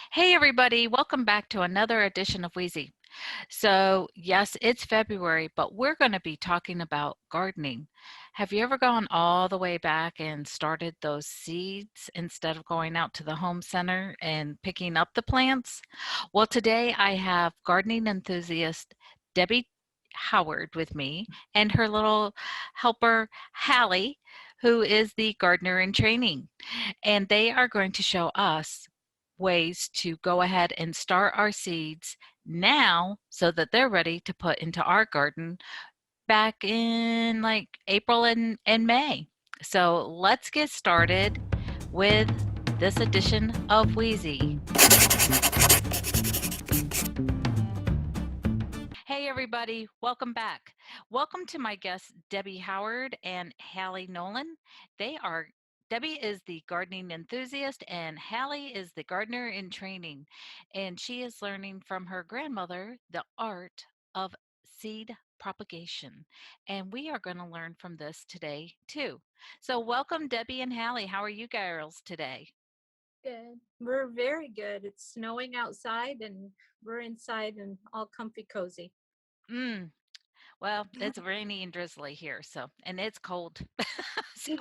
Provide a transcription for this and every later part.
Hey everybody, welcome back to another edition of Weezy. So, yes, it's February, but we're going to be talking about gardening. Have you ever gone all the way back and started those seeds instead of going out to the home center and picking up the plants? Well, today I have gardening enthusiast Debbie Howard with me and her little helper, Hallie, who is the gardener in training. And they are going to show us ways to go ahead and start our seeds now so that they're ready to put into our garden back in like April and May. So let's get started with this edition of Wheezy. Hey everybody, welcome back. Welcome to my guests Debbie Howard and Hallie Nolan. They are Debbie is the gardening enthusiast and Hallie is the gardener in training. And she is learning from her grandmother the art of seed propagation. And we are going to learn from this today too. So welcome Debbie and Hallie. How are you girls today? Good. We're very good. It's snowing outside and we're inside and all comfy cozy. Mm, well, it's rainy and drizzly here, so and it's cold. So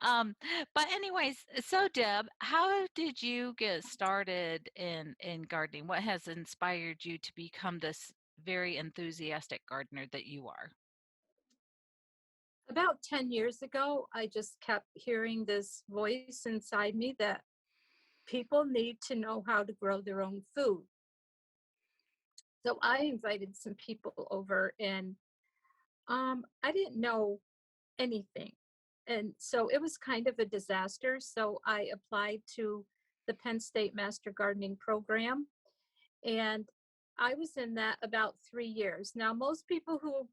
um, but anyways, so Deb, how did you get started in gardening? What has inspired you to become this very enthusiastic gardener that you are? About 10 years ago, I just kept hearing this voice inside me that people need to know how to grow their own food. So I invited some people over and I didn't know anything. And so it was kind of a disaster. So I applied to the Penn State Master Gardening Program and I was in that about 3 years. Now, most people who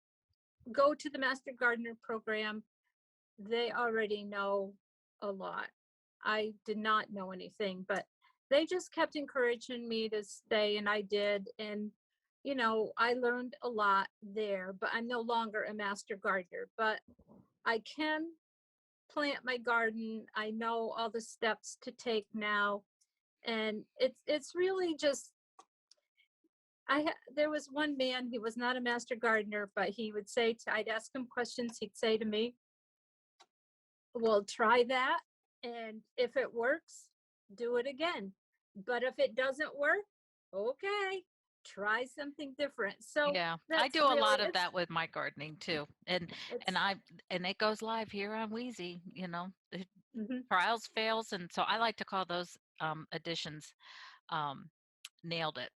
go to the Master Gardener program, they already know a lot. I did not know anything, but they just kept encouraging me to stay, and I did. And, I learned a lot there, but I'm no longer a master gardener, but I can plant my garden. I know all the steps to take now. And it's really just there was one man, he was not a master gardener, but he would say I'd ask him questions, he'd say to me, well, try that. And if it works, do it again. But if it doesn't work, okay, try something different. So Yeah, I that's do a really lot of it's that with my gardening too, and it's I and it goes live here on Wheezy. The mhm. trials, fails, and so I like to call those additions um, nailed it.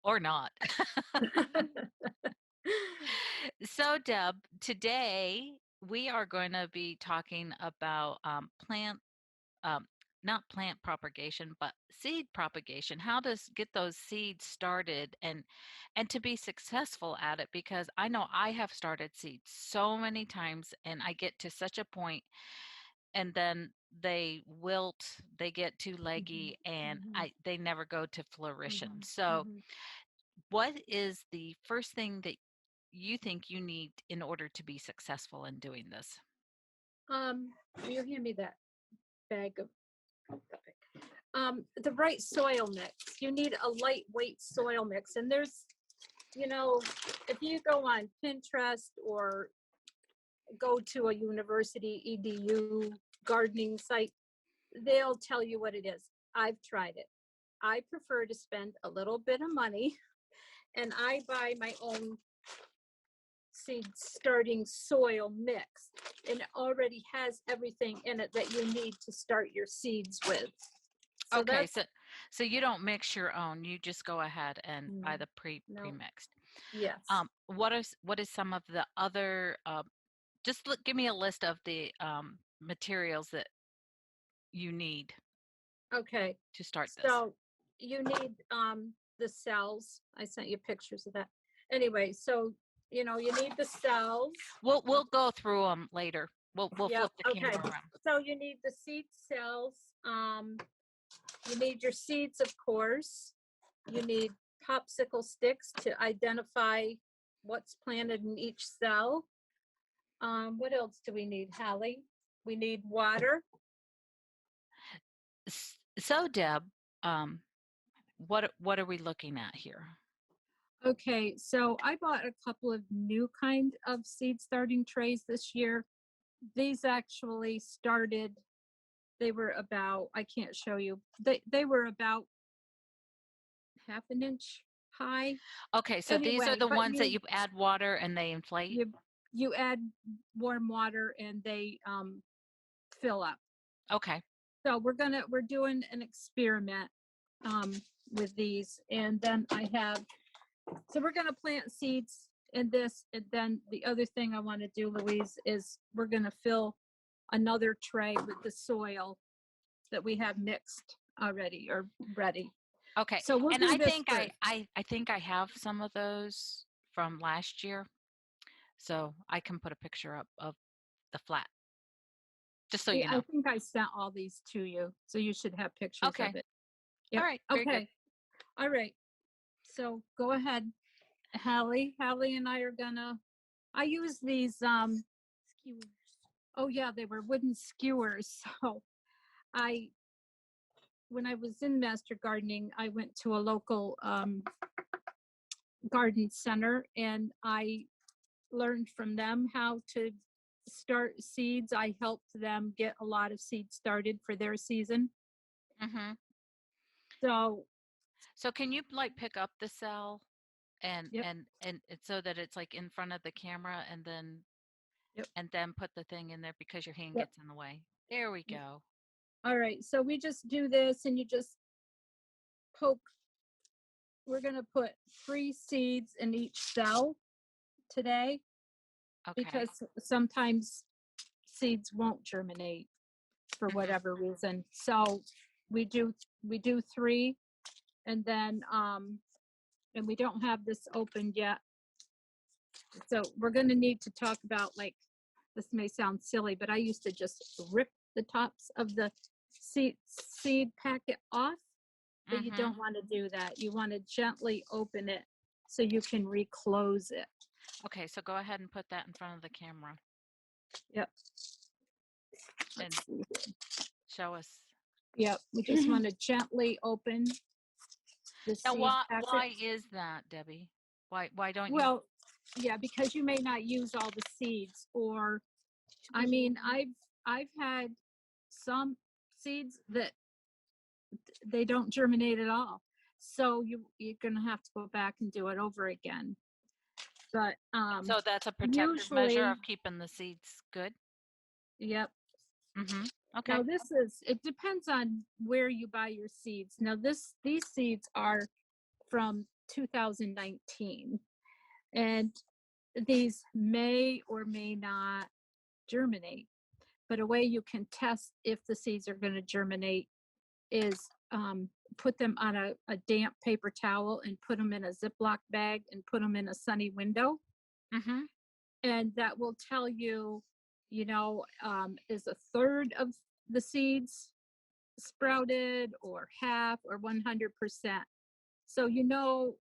Or not. So, Deb, today we are going to be talking about um, not plant propagation, but seed propagation. How to get those seeds started and to be successful at it. Because I know I have started seeds so many times, and I get to such a point, and then they wilt, they get too Mhm, leggy, and mhm, they never go to fruition. mhm, So mhm. what is the first thing that you think you need in order to be successful in doing this? Um, you hand me that bag of the right soil mix. You need a lightweight soil mix. And there's, you know, if you go on Pinterest or go to a university edu gardening site, they'll tell you what it is. I've tried it. I prefer to spend a little bit of money and I buy my own seed starting soil mix, and it already has everything in it that you need to start your seeds with. So Okay, that's so you don't mix your own. You just go ahead and no, buy the no, pre-mixed. yes. What is some of the other just give me a list of the materials that you need Okay. to start this. So you need the cells. I sent you pictures of that. Anyway, so you need the cells. We'll go through them later. We'll Yep. flip the Okay. camera around. So you need the seed cells. Um, you need your seeds, of course. You need popsicle sticks to identify what's planted in each cell. What else do we need, Hallie? We need water. So, Deb, um, what are we looking at here? Okay, so I bought a couple of new kind of seed starting trays this year. These actually started, they were about, I can't show you, they were about half an inch high. Okay, so these are Anyway, the but ones that you add water and they inflate? you add warm water and they fill up. Okay. So we're doing an experiment um with these, and then so we're gonna plant seeds in this, and then the other thing I want to do, Louise, is we're gonna fill another tray with the soil that we have mixed already or ready. Okay. So we'll And do I this think first. I think I have some of those from last year. So I can put a picture up of the flat, just so you I know. think I sent all these to you, so you should have pictures Okay. of it. All Yep. right. Very good. Okay. All right. So go ahead, Hallie. Hallie and I are gonna. I use these skewers. Oh yeah, they were wooden skewers. So I, when I was in master gardening, I went to a local garden center, and I learned from them how to start seeds. I helped them get a lot of seeds started for their season. Mm-hmm. So, So can you like pick up the cell and yep, so that it's like in front of the camera yep, and then put the thing in there because your hand yep. gets in the way. There we go. All right. So we just do this, and you just poke. We're going to put 3 seeds in each cell today, Okay. because sometimes seeds won't germinate for Mm-hmm. whatever reason. So we do we do 3, and then and we don't have this opened yet. So we're going to need to talk about, like, this may sound silly, but I used to just rip the tops of the seed packet off, but you Mm-hmm. don't want to do that. You want to gently open it so you can reclose it. Okay, so go ahead and put that in front of the camera Yep. and Let's see. show us. Yep. We just want to gently open the Now, seed packet. why is that, Debbie? Why don't you? Well, yeah, because you may not use all the seeds, or I mean, I've had some seeds that they don't germinate at all. So you're gonna have to go back and do it over again. But So that's a protective measure usually, of keeping the seeds good. yep. Mm-hmm. Okay. Now it depends on where you buy your seeds. Now these seeds are from 2019, and these may or may not germinate. But a way you can test if the seeds are going to germinate is put them on a damp paper towel and put them in a Ziploc bag and put them in a sunny window. Mm-hmm. And that will tell you, is a third of the seeds sprouted, or half, or 100%. So,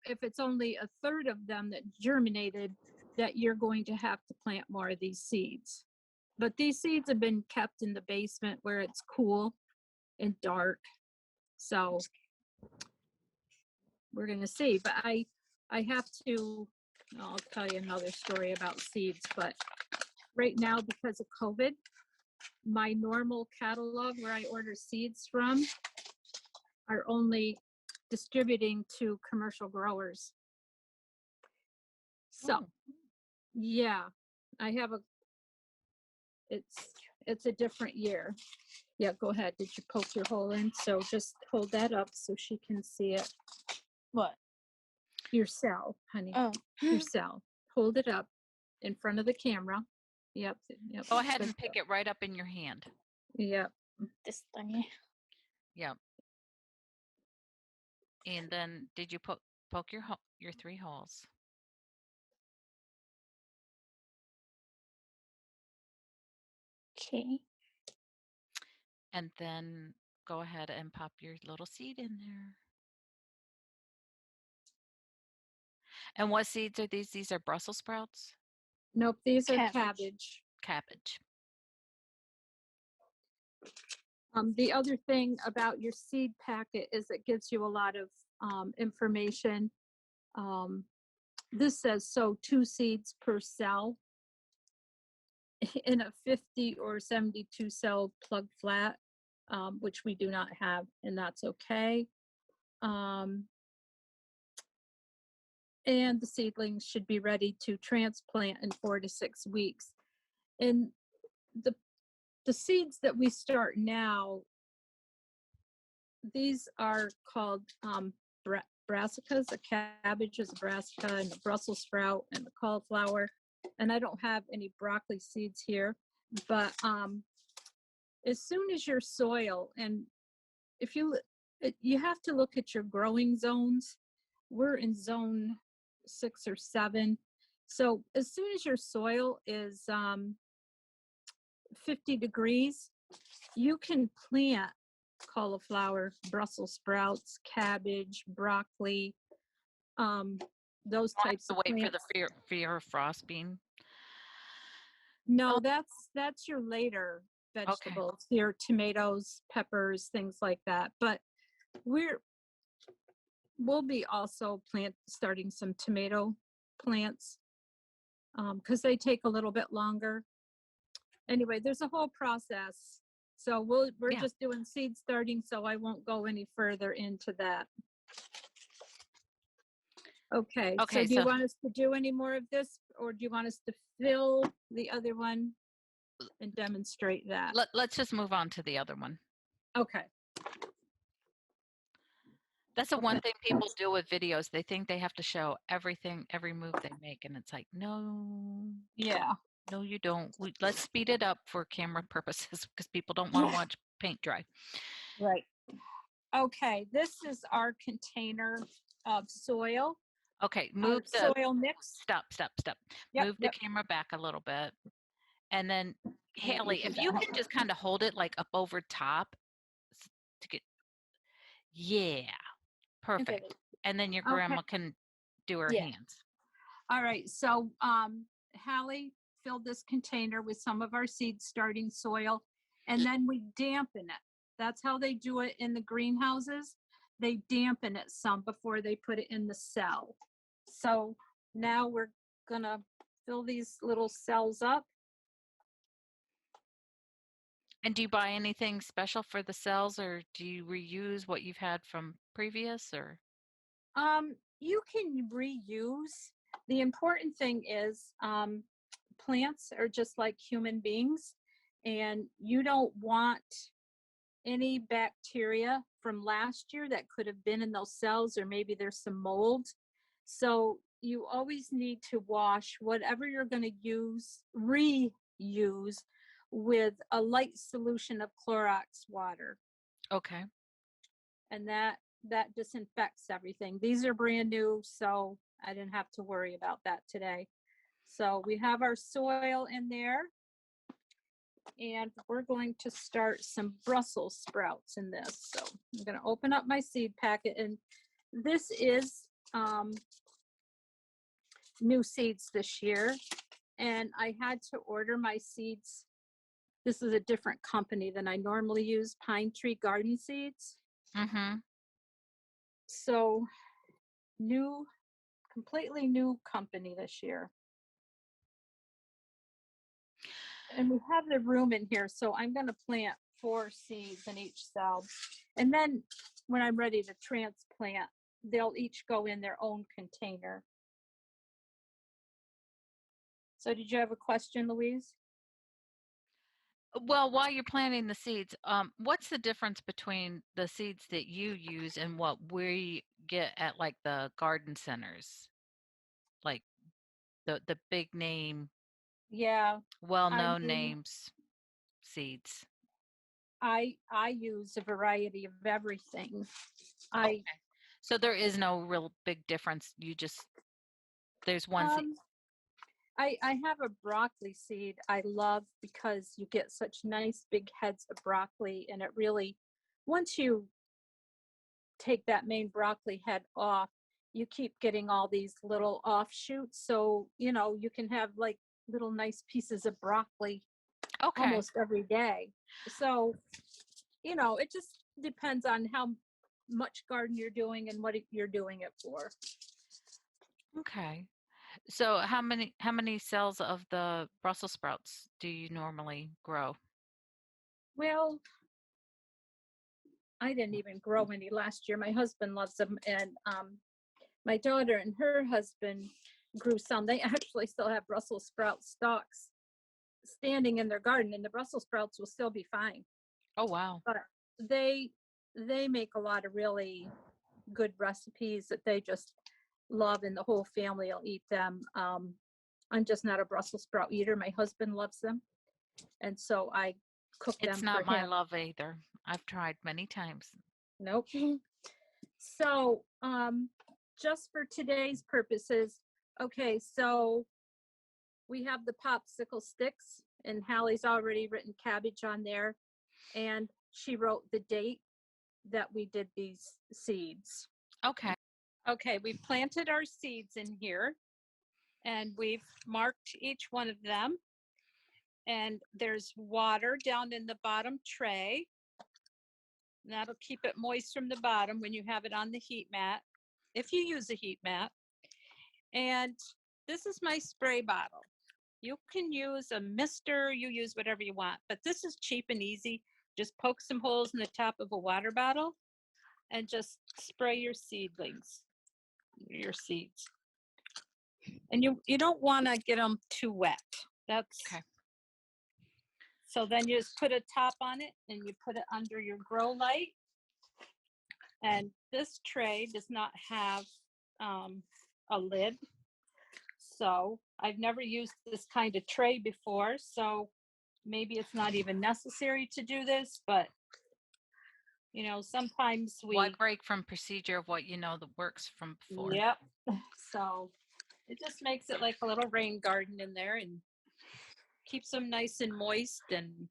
if it's only a third of them that germinated, that you're going to have to plant more of these seeds. But these seeds have been kept in the basement where it's cool and dark. So we're going to see. But I have to, I'll tell you another story about seeds. But right now, because of COVID, my normal catalog where I order seeds from are only distributing to commercial growers. So Oh. yeah, I have it's a different year. Yeah, go ahead. Did you poke your hole in? So just hold that up so she can see it. What? Your cell, honey. Oh. Your cell. Hold it up in front of the camera. Yep. Yep. Go ahead Good. and pick it right up in your hand. Yep. This thingy. Yep. And then did you poke your 3 holes? Okay. And then go ahead and pop your little seed in there. And what seeds are these? These are Brussels sprouts? Nope. These are Cabbage. cabbage. Cabbage. The other thing about your seed packet is it gives you a lot of information. Um, this says sow 2 seeds per cell in a 50 or 72 cell plug flat, which we do not have, and that's okay. Um, and the seedlings should be ready to transplant in 4 to 6 weeks. And the the seeds that we start now, these are called brassicas. A cabbage is a brassica, and a Brussels sprout, and a cauliflower. And I don't have any broccoli seeds here, but as soon as your soil, and if you have to look at your growing zones. We're in zone 6 or 7. So as soon as your soil is 50 degrees, you can plant cauliflower, Brussels sprouts, cabbage, broccoli, those Don't have types to of wait for the plants. fear of frost bean. No, Oh, that's your later okay. vegetables, your tomatoes, peppers, things like that. But we're we'll be also starting some tomato plants because they take a little bit longer. Anyway, there's a whole process. So we're Yeah. just doing seed starting, so I won't go any further into that. Okay, so Okay, do you so want us to do any more of this, or do you want us to fill the other one and demonstrate that? let's just move on to the other one. Okay. That's the one thing people do with videos. They think they have to show everything, every move they make, and it's like, no, Yeah. no, you don't. Let's speed it up for camera purposes because people don't want to watch paint dry. Right. Okay, this is our container of soil, Okay, our move the soil mix. stop. Yep, Move the yep. camera back a little bit, and then Let me Haley, do if you can that. just kind of hold it like up over top to get, yeah, Okay. perfect. And then your Okay. grandma can do her Yeah. hands. All right. So Hallie filled this container with some of our seed starting soil, and then we dampen it. That's how they do it in the greenhouses. They dampen it some before they put it in the cell. So now we're gonna fill these little cells up. And do you buy anything special for the cells, or do you reuse what you've had from previous, or? You can reuse. The important thing is plants are just like human beings, and you don't want any bacteria from last year that could have been in those cells, or maybe there's some mold. So you always need to wash whatever you're going to reuse with a light solution of Clorox water, Okay. and that disinfects everything. These are brand new, so I didn't have to worry about that today. So we have our soil in there, and we're going to start some Brussels sprouts in this. So I'm going to open up my seed packet, and this is new seeds this year, and I had to order my seeds. This is a different company than I normally use, Pine Tree Garden Seeds. Mm-hmm. So completely new company this year. And we have the room in here, so I'm going to plant 4 seeds in each cell. And then when I'm ready to transplant, they'll each go in their own container. So did you have a question, Louise? Well, while you're planting the seeds, what's the difference between the seeds that you use and what we get at like the garden centers, like the big name, Yeah, I well-known use names seeds? I use a variety of everything. I Okay. So there is no real big difference. There's one seed. um I have a broccoli seed I love because you get such nice big heads of broccoli, and it really, once you take that main broccoli head off, you keep getting all these little offshoots. So, you can have like little nice pieces of broccoli. Okay. almost every day. So, it just depends on how much garden you're doing and what you're doing it for. Okay. So how many cells of the Brussels sprouts do you normally grow? Well, I didn't even grow any last year. My husband loves them, and my daughter and her husband grew some. They actually still have Brussels sprout stalks standing in their garden, and the Brussels sprouts will still be fine. Oh, wow. But they they make a lot of really good recipes that they just love, and the whole family will eat them. I'm just not a Brussels sprout eater. My husband loves them, and so I cook It's them for not my him. love either. I've tried many times. Nope. So, just for today's purposes, okay, so we have the popsicle sticks, and Hallie's already written cabbage on there, and she wrote the date that we did these seeds. Okay. Okay, we planted our seeds in here, and we've marked each one of them, and there's water down in the bottom tray. That'll keep it moist from the bottom when you have it on the heat mat, if you use a heat mat. And this is my spray bottle. You can use a mister, you use whatever you want, but this is cheap and easy. Just poke some holes in the top of a water bottle and just spray your seedlings, your seeds. And you don't want to get them too wet. That's Okay. So then you just put a top on it and you put it under your grow light. And this tray does not have a lid. So I've never used this kind of tray before. So maybe it's not even necessary to do this, but sometimes Why we, break from procedure of what you know that works from before? yep. So it just makes it like a little rain garden in there and keeps them nice and moist, and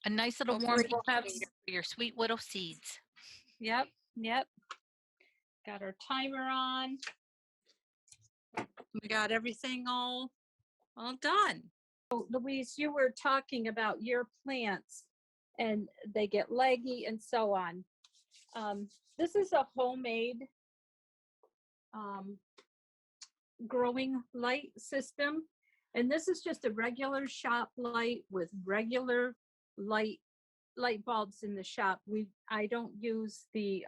A nice little warm hopefully we'll have, incubator for your sweet widow seeds. yep, yep. Got our timer on. We got everything all done. So, Louise, you were talking about your plants and they get leggy and so on. This is a homemade um, growing light system. And this is just a regular shop light with regular light bulbs in the shop. I don't use the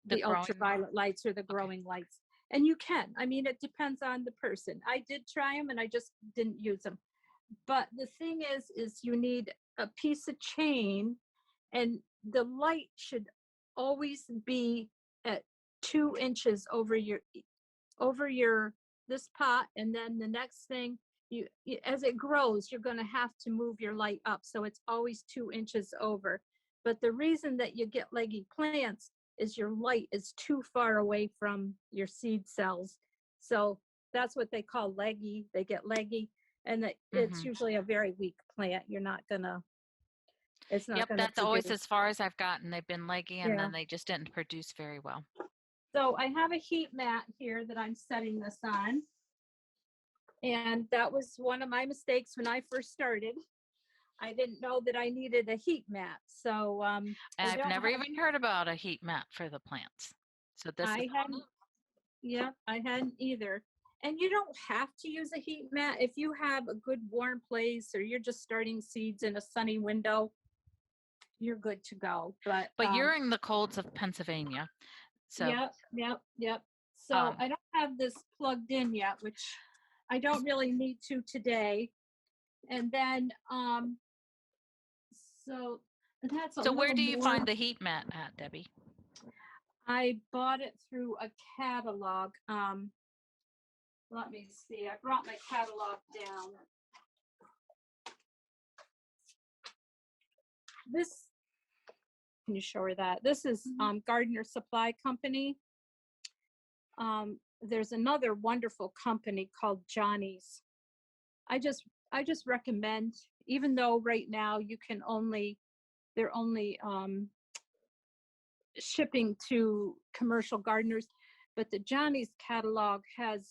The growing. ultraviolet lights or the Okay. growing lights. And you can. I mean, it depends on the person. I did try them and I just didn't use them. But the thing is you need a piece of chain, and the light should always be at 2 inches over your this pot, and then the next thing as it grows, you're going to have to move your light up, so it's always 2 inches over. But the reason that you get leggy plants is your light is too far away from your seed cells. So that's what they call leggy. They get leggy, and it's Mm-hmm. usually a very weak plant. It's not Yep, gonna that's always produce. as far as I've gotten. They've been leggy and Yeah. then they just didn't produce very well. So I have a heat mat here that I'm setting this on. And that was one of my mistakes when I first started. I didn't know that I needed a heat mat. So I I've don't never have, even heard about a heat mat for the plants. So this is I hadn't, yeah, I hadn't either. And you don't have to use a heat mat if you have a good warm place or you're just starting seeds in a sunny window, you're good to go. but you're in the colds of Pennsylvania. So yep. So um I don't have this plugged in yet, which I don't really need to today. And then so that's a so where little do you more. find the heat mat at, Debbie? I bought it through a catalog. Let me see. I brought my catalog down. This, can you show her that? This is Gardener Supply Company. There's another wonderful company called Johnny's. I just recommend, even though right now they're only shipping to commercial gardeners, but the Johnny's catalog has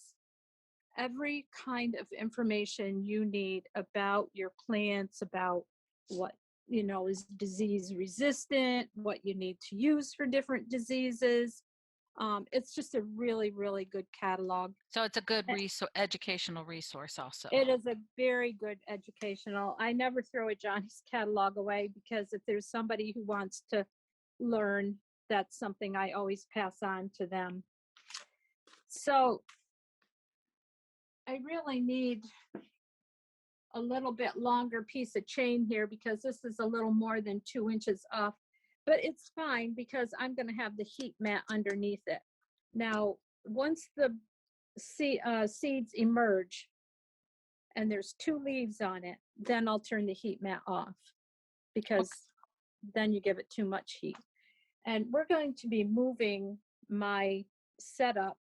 every kind of information you need about your plants, about what is disease resistant, what you need to use for different diseases. It's just a really, really good catalog. So it's a good educational resource also. It is a very good educational. I never throw a Johnny's catalog away because if there's somebody who wants to learn, that's something I always pass on to them. So I really need a little bit longer piece of chain here because this is a little more than 2 inches off, but it's fine because I'm going to have the heat mat underneath it. Now, once the seeds emerge and there's 2 leaves on it, then I'll turn the heat mat off because Okay. then you give it too much heat. And we're going to be moving my setup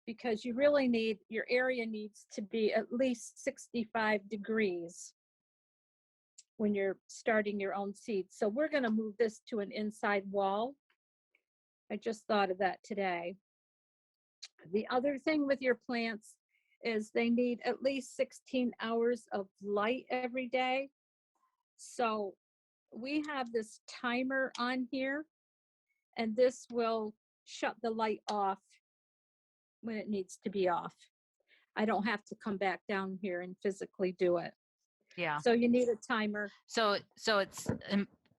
because you really need, your area needs to be at least 65 degrees when you're starting your own seeds. So we're going to move this to an inside wall. I just thought of that today. The other thing with your plants is they need at least 16 hours of light every day. So we have this timer on here, and this will shut the light off when it needs to be off. I don't have to come back down here and physically do it. Yeah. So you need a timer. So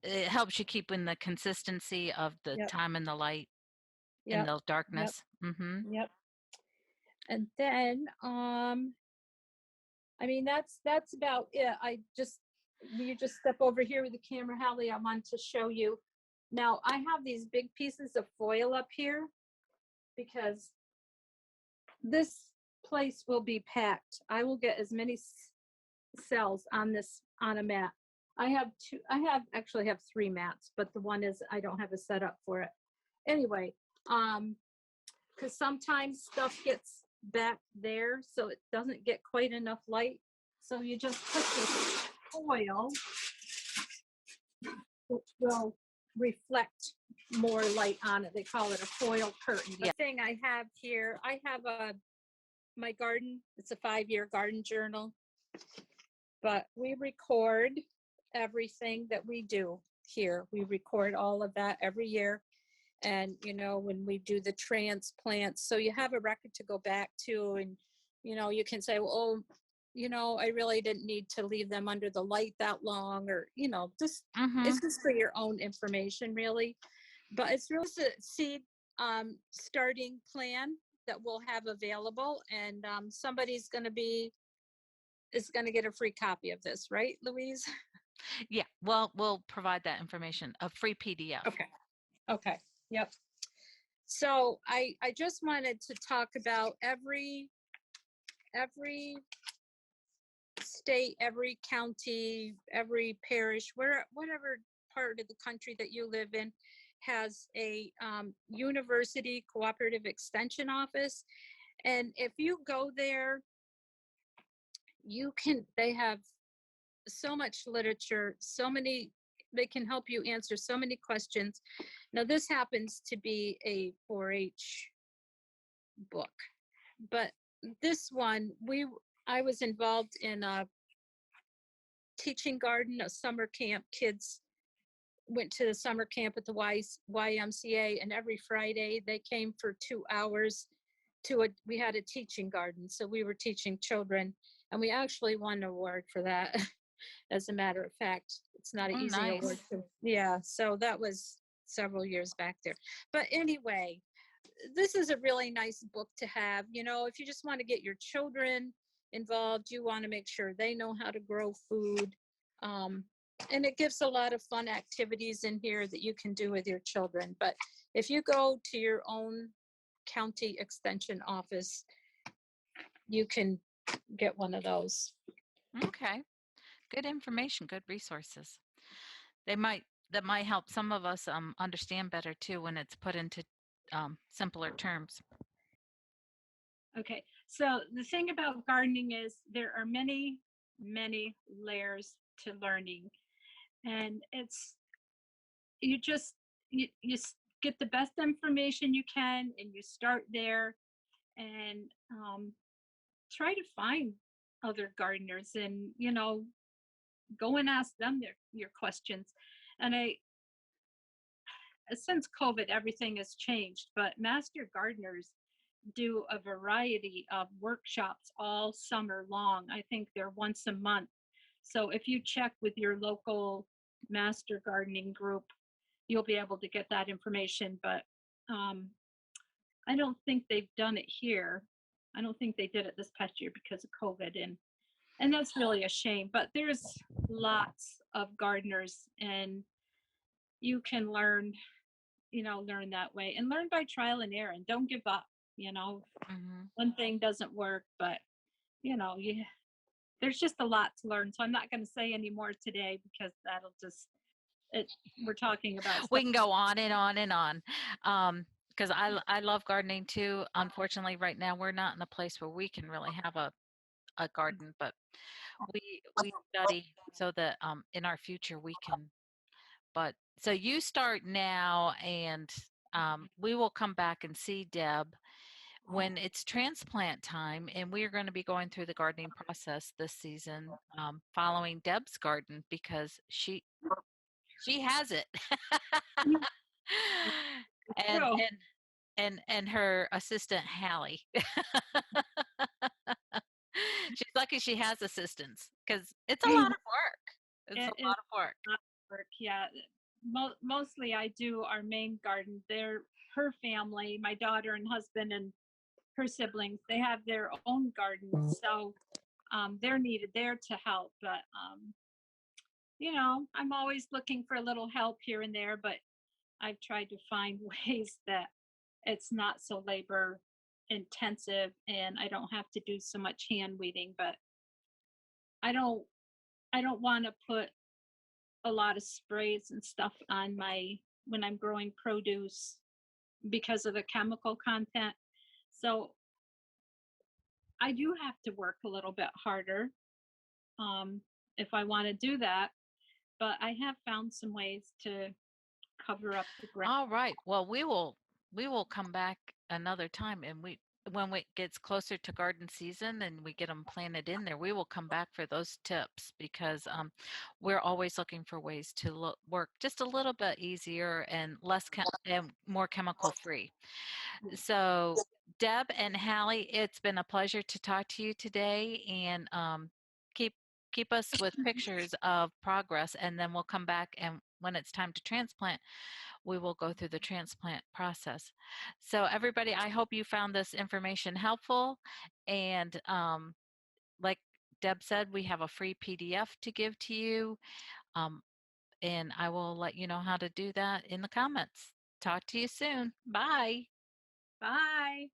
it helps you keep in the consistency of the Yep. time and the light in Yep. the Yep. darkness. Mm-hmm. Yep. And then I mean that's about it. You just step over here with the camera, Hallie. I want to show you. Now I have these big pieces of foil up here because this place will be packed. I will get as many cells on a mat. I actually have 3 mats, but the one is I don't have a setup for it. Anyway, because sometimes stuff gets back there, so it doesn't get quite enough light. So you just put this foil, which will reflect more light on it. They call it a foil curtain. The thing I have here, I have my garden. It's a 5-year garden journal, but we record everything that we do here. We record all of that every year. And, when we do the transplants, so you have a record to go back to, and, you can say, well, I really didn't need to leave them under the light that long, or, just, it's just for your own information, really. But it's really a seed starting plan that we'll have available, and somebody's going to get a free copy of this, right, Louise? Yeah. Well, we'll provide that information, a free PDF. Okay. Yep. So I just wanted to talk about every state, every county, every parish, whatever part of the country that you live in has a university cooperative extension office. And if you go there, they have so much literature, they can help you answer so many questions. Now, this happens to be a 4-H book, but this one, I was involved in a teaching garden, a summer camp. Kids went to the summer camp at the YMCA, and every Friday they came for 2 hours we had a teaching garden. So we were teaching children, and we actually won an award for that. As a matter of fact, it's not an easy award. Yeah, so that was several years back there. But anyway, this is a really nice book to have. If you just want to get your children involved, you want to make sure they know how to grow food. And it gives a lot of fun activities in here that you can do with your children. But if you go to your own county extension office, you can get one of those. Okay. Good information, good resources. That might help some of us understand better too when it's put into simpler terms. Okay, so the thing about gardening is there are many, many layers to learning, and you just you get the best information you can, and you start there, and try to find other gardeners and, go and ask them your questions. And since COVID, everything has changed, but master gardeners do a variety of workshops all summer long. I think they're once a month. So if you check with your local master gardening group, you'll be able to get that information. But um, I don't think they've done it here. I don't think they did it this past year because of COVID, and that's really a shame. But there's lots of gardeners, and you can learn that way and learn by trial and error, and don't give up. You know, Mhm. one thing doesn't work, but you there's just a lot to learn. So I'm not going to say any more today because that'll just it. We're talking about We stuff. can go on and on and on. Because I love gardening too. Unfortunately, right now we're not in a place where we can really have a garden, but we study so that in our future we can. But so you start now, and we will come back and see Deb when it's transplant time, and we are going to be going through the gardening process this season, following Deb's garden because she has it. and So and her assistant Hallie. She's lucky she has assistants because it's a lot of work. It's a it is lot of work. not work. Yeah, mostly I do our main garden. They're her family, my daughter and husband, and her siblings. They have their own gardens, so they're needed there to help. But I'm always looking for a little help here and there. But I've tried to find ways that it's not so labor intensive and I don't have to do so much hand weeding. But I don't I don't want to put a lot of sprays and stuff on my when I'm growing produce because of the chemical content. So I do have to work a little bit harder um, if I want to do that. But I have found some ways to cover up the ground. All right. Well, we will come back another time, and we when it gets closer to garden season and we get them planted in there, we will come back for those tips because we're always looking for ways to work just a little bit easier and and more chemical free. So, Deb and Hallie, it's been a pleasure to talk to you today, and keep keep us with pictures of progress, and then we'll come back, and when it's time to transplant, we will go through the transplant process. So, everybody, I hope you found this information helpful. And like Deb said, we have a free PDF to give to you. Um, and I will let you know how to do that in the comments. Talk to you soon. Bye. Bye.